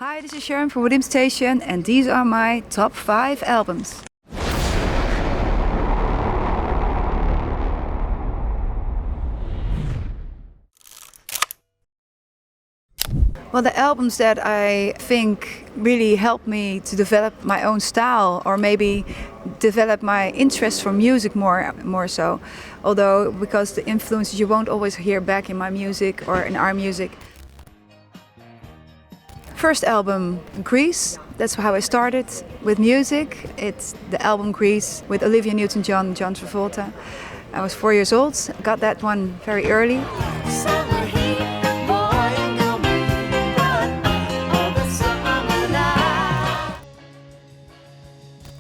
Hi, this is Sharon from Within Station, and these are my top 5 albums. Well, the albums that I think really helped me to develop my own style, or maybe develop my interest for music more so. Although, because the influences you won't always hear back in my music or in our music. First album, Grease. That's how I started with music. It's the album Grease with Olivia Newton-John and John Travolta. I was 4 years old, got that one very early.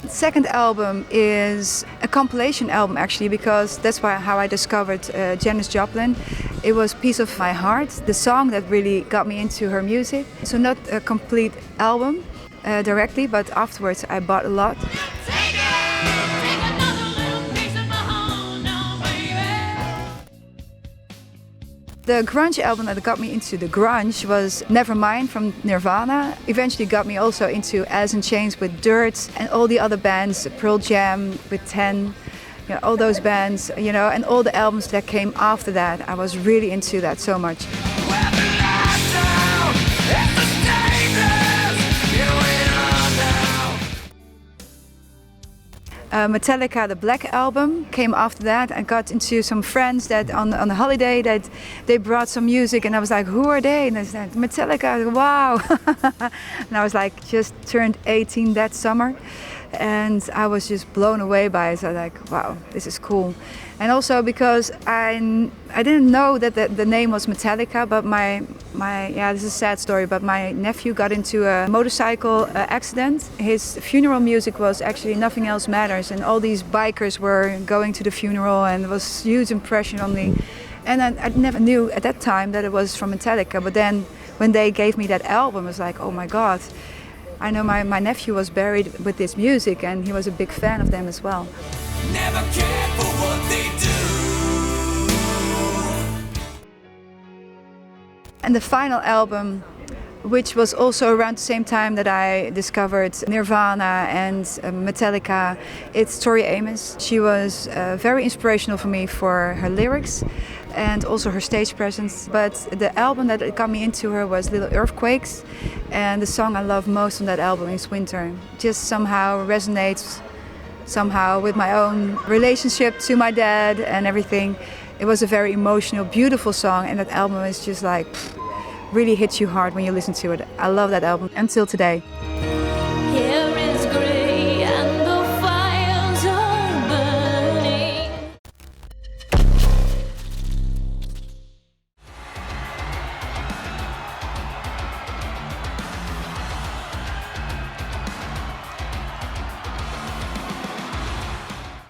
The second album is a compilation album actually, because that's how I discovered Janis Joplin. It was Piece of My Heart, the song that really got me into her music. So not a complete album directly, but afterwards I bought a lot. The grunge album that got me into the grunge was Nevermind from Nirvana. Eventually got me also into Alice in Chains with Dirt and all the other bands, Pearl Jam with 10, all those bands, and all the albums that came after that. I was really into that so much. Metallica, the Black Album, came after that. I got into some friends that on a holiday that they brought some music, and I was like, who are they? And they said, Metallica, wow. And I was like, just turned 18 that summer, and I was just blown away by it. So I was like, wow, this is cool. And also because I didn't know that the name was Metallica, but this is a sad story, but my nephew got into a motorcycle accident. His funeral music was actually Nothing Else Matters, and all these bikers were going to the funeral, and it was a huge impression on me. And I never knew at that time that it was from Metallica, but then when they gave me that album, I was like, oh my God. I know my nephew was buried with this music, and he was a big fan of them as well. Never cared for what they do. And the final album, which was also around the same time that I discovered Nirvana and Metallica, it's Tori Amos. She was very inspirational for me for her lyrics and also her stage presence. But the album that got me into her was Little Earthquakes, and the song I love most on that album is Winter. Just somehow resonates with my own relationship to my dad and everything. It was a very emotional, beautiful song, and that album is just like really hits you hard when you listen to it. I love that album until today.